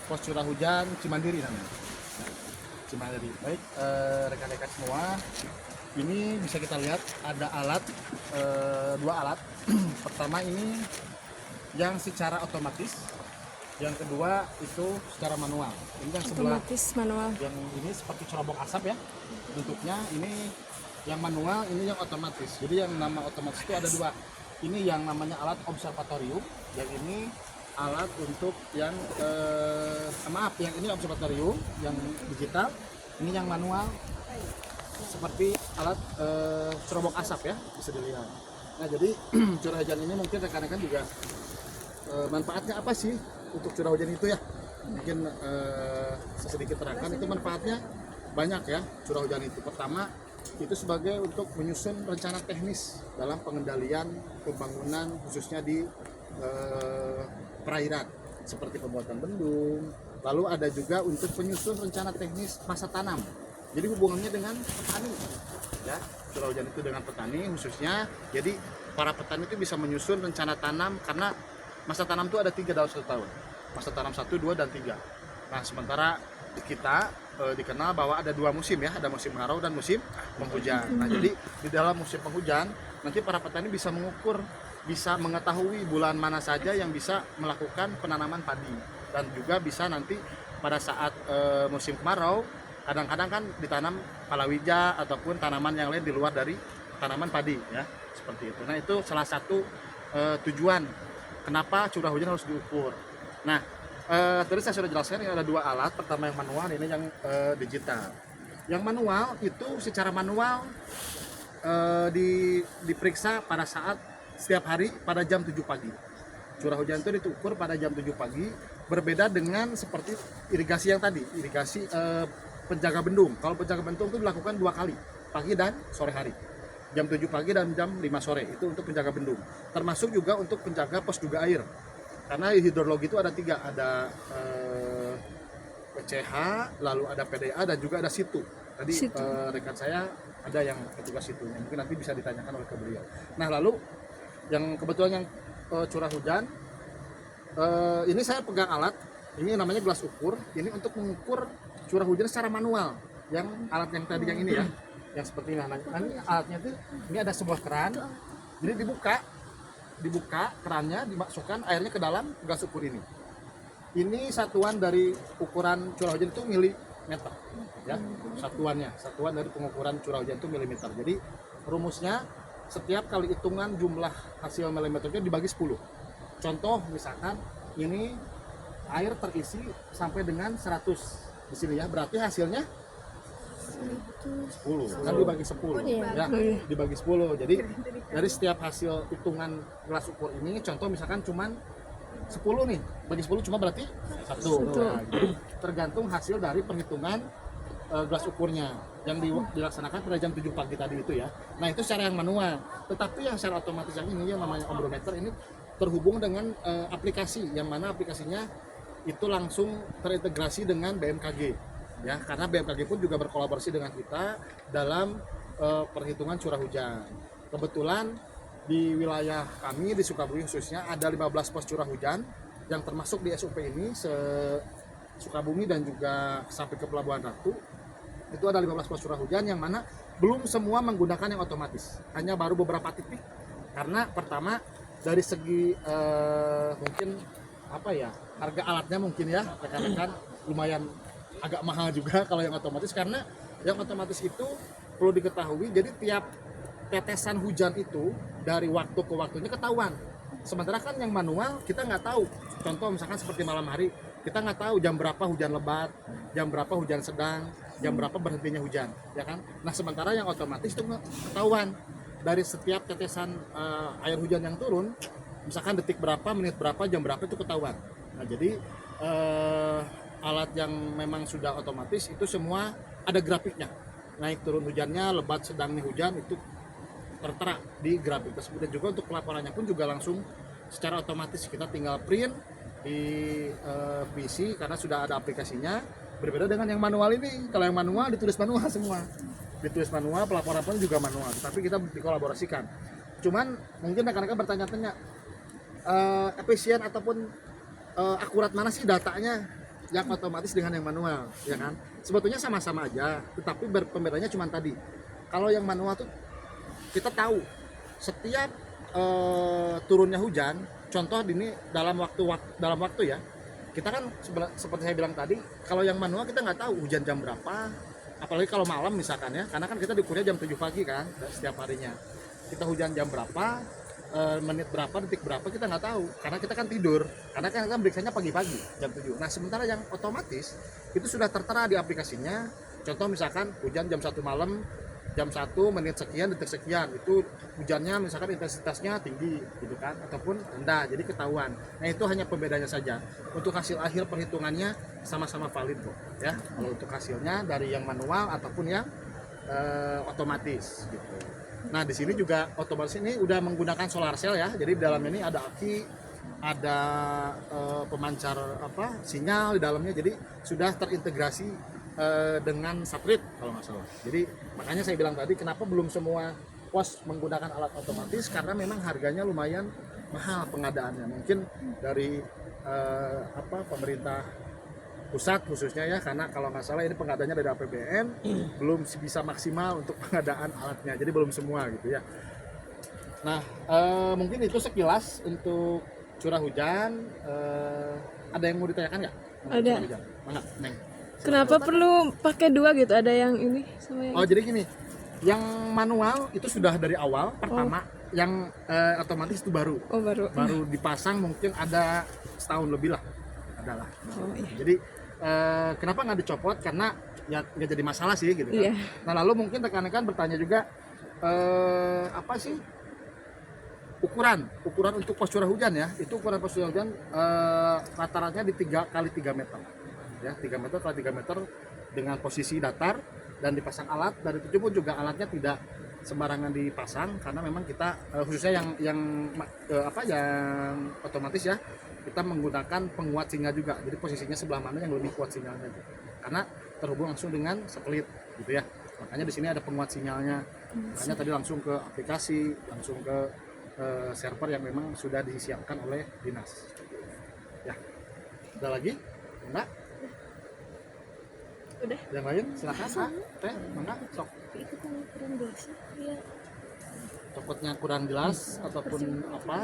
pos curah hujan Cimandiri namanya. Cimandiri. Baik, rekan-rekan semua, ini bisa kita lihat ada alat, dua alat. Pertama ini yang secara otomatis, yang kedua itu secara manual. Ini yang sebelah, Otomatis manual. yang ini seperti cerobong asap ya bentuknya. Ini yang manual, ini yang otomatis. Jadi yang nama otomatis itu ada dua. Ini yang namanya alat observatorium, yang ini alat untuk yang yang ini observatorium yang digital, ini yang manual seperti alat cerobong asap ya, bisa dilihat. Nah jadi curah hujan ini mungkin rekan-rekan juga manfaatnya apa sih untuk curah hujan itu ya, mungkin sedikit terangkan. Itu manfaatnya banyak ya curah hujan itu. Pertama itu sebagai untuk menyusun rencana teknis dalam pengendalian pembangunan khususnya di perairan seperti pembuatan bendung. Lalu ada juga untuk penyusun rencana teknis masa tanam. Jadi hubungannya dengan petani ya, curah hujan itu dengan petani khususnya. Jadi para petani itu bisa menyusun rencana tanam, karena masa tanam itu ada 3 dalam 1 tahun. Masa tanam 1, 2, dan 3. Nah sementara kita dikenal bahwa ada 2 musim ya, ada musim kemarau dan musim penghujan. Nah jadi di dalam musim penghujan nanti para petani bisa mengukur, bisa mengetahui bulan mana saja yang bisa melakukan penanaman padi, dan juga bisa nanti pada saat musim kemarau kadang-kadang kan ditanam palawija ataupun tanaman yang lain di luar dari tanaman padi ya, seperti itu. Nah itu salah satu tujuan kenapa curah hujan harus diukur. Nah tadi saya sudah jelaskan ini ada 2 alat. Pertama yang manual, ini yang digital. Yang manual itu secara manual diperiksa pada saat setiap hari pada jam 7 pagi. Curah hujan itu diukur pada jam 7 pagi, berbeda dengan seperti irigasi yang tadi, irigasi penjaga bendung. Kalau penjaga bendung itu dilakukan 2 kali, pagi dan sore hari. Jam 7 pagi dan jam 5 sore itu untuk penjaga bendung. Termasuk juga untuk penjaga pos juga air. Karena hidrologi itu ada 3, ada PCH, lalu ada PDA, dan juga ada situ. Tadi rekan saya ada yang petugas situnya, mungkin nanti bisa ditanyakan oleh beliau. Nah lalu yang kebetulan yang curah hujan, ini saya pegang alat, ini namanya gelas ukur. Ini untuk mengukur curah hujan secara manual. Yang alat yang tadi yang ini ya, yang seperti ini. Nah, ini alatnya itu, ini ada sebuah keran, jadi dibuka kerannya, dimasukkan airnya ke dalam gelas ukur ini. Ini satuan dari ukuran curah hujan itu milimeter ya, satuan dari pengukuran curah hujan itu milimeter. Jadi rumusnya setiap kali hitungan jumlah hasil milimeternya dibagi 10. Contoh misalkan ini air terisi sampai dengan 100 di sini ya, berarti hasilnya 10 kan dibagi 10 ya, dibagi 10. Jadi dari setiap hasil hitungan gelas ukur ini, contoh misalkan cuman 10 nih, bagi 10 cuma berarti 1. Nah, jadi tergantung hasil dari perhitungan gelas ukurnya yang dilaksanakan pada jam 7 pagi tadi itu ya. Nah itu secara yang manual. Tetapi yang secara otomatis yang ini yang namanya ombrometer ini terhubung dengan aplikasi, yang mana aplikasinya itu langsung terintegrasi dengan BMKG ya, karena BMKG pun juga berkolaborasi dengan kita dalam perhitungan curah hujan. Kebetulan di wilayah kami di Sukabumi khususnya ada 15 pos curah hujan yang termasuk di SUP ini Sukabumi dan juga sampai ke Pelabuhan Ratu. Itu ada 15 pos curah hujan yang mana belum semua menggunakan yang otomatis, hanya baru beberapa titik. Karena pertama dari segi mungkin apa ya, harga alatnya mungkin ya rekan-rekan lumayan agak mahal juga kalau yang otomatis, karena yang otomatis itu perlu diketahui, jadi tiap tetesan hujan itu dari waktu ke waktunya ketahuan. Sementara kan yang manual kita nggak tahu. Contoh misalkan seperti malam hari, kita nggak tahu jam berapa hujan lebat, jam berapa hujan sedang, jam berapa berhentinya hujan, ya kan? Nah sementara yang otomatis itu ketahuan dari setiap tetesan air hujan yang turun, misalkan detik berapa, menit berapa, jam berapa itu ketahuan. Nah jadi alat yang memang sudah otomatis itu semua ada grafiknya, naik turun hujannya, lebat sedangnya hujan itu tertera di grafik tersebut. Dan juga untuk pelaporannya pun juga langsung secara otomatis, kita tinggal print di PC karena sudah ada aplikasinya. Berbeda dengan yang manual ini, kalau yang manual ditulis manual semua, ditulis manual, pelaporan pun juga manual, tapi kita dikolaborasikan. Cuman mungkin rekan-rekan bertanya-tanya efisien ataupun akurat mana sih datanya yang otomatis dengan yang manual, ya kan? Sebetulnya sama-sama aja, tetapi pembedanya cuma tadi. Kalau yang manual tuh kita tahu setiap turunnya hujan, contoh ini dalam waktu ya. Kita kan seperti saya bilang tadi, kalau yang manual kita nggak tahu hujan jam berapa, apalagi kalau malam misalkan ya, karena kan kita diukurnya jam 7 pagi kan setiap harinya. Kita hujan jam berapa, menit berapa, detik berapa kita nggak tahu, karena kita kan tidur, karena kan kita meriksanya pagi-pagi jam 7. Nah sementara yang otomatis itu sudah tertera di aplikasinya. Contoh misalkan hujan jam 1 malam, jam 1 menit sekian, detik sekian, itu hujannya misalkan intensitasnya tinggi gitu kan, ataupun rendah, jadi ketahuan. Nah itu hanya pembedanya saja. Untuk hasil akhir perhitungannya sama-sama valid kok ya, kalau untuk hasilnya dari yang manual ataupun yang otomatis gitu. Nah di sini juga otomatis ini udah menggunakan solar cell ya, jadi di dalam ini ada aki, ada pemancar sinyal di dalamnya, jadi sudah terintegrasi dengan satelit kalau nggak salah. Jadi makanya saya bilang tadi kenapa belum semua pos menggunakan alat otomatis, karena memang harganya lumayan mahal pengadaannya. Mungkin dari pemerintah pusat khususnya ya, karena kalau nggak salah ini pengadaannya dari APBN belum bisa maksimal untuk pengadaan alatnya, jadi belum semua gitu ya. Nah mungkin itu sekilas untuk curah hujan. Ada yang mau ditanyakan nggak? Ada. Mana, Neng? Kenapa perlu pakai dua gitu? Ada yang ini sama yang jadi gini, yang manual itu sudah dari awal pertama, yang otomatis itu baru. Baru dipasang mungkin ada setahun lebih lah, adalah. iya. Jadi kenapa nggak dicopot? Karena ya nggak jadi masalah sih gitu kan. Iya. Nah lalu mungkin rekan-rekan bertanya juga apa sih ukuran untuk pos curah hujan ya? Itu ukuran pos curah hujan rata-ratanya di 3 kali 3 meter ya, 3 meter kali 3 meter dengan posisi datar, dan dipasang alat. Dari itu pun juga alatnya tidak sembarangan dipasang, karena memang kita khususnya yang otomatis ya, kita menggunakan penguat sinyal juga. Jadi posisinya sebelah mana yang lebih kuat sinyalnya gitu. Karena terhubung langsung dengan satelit gitu ya. Makanya di sini ada penguat sinyalnya. Makanya tadi langsung ke aplikasi, langsung ke server yang memang sudah disiapkan oleh dinas. Ya. Ada lagi? Enggak? Udah. Yang lain silakan. Teh, mangga sok. Itu kan kurang biasa. Iya. Copotnya kurang jelas ataupun apa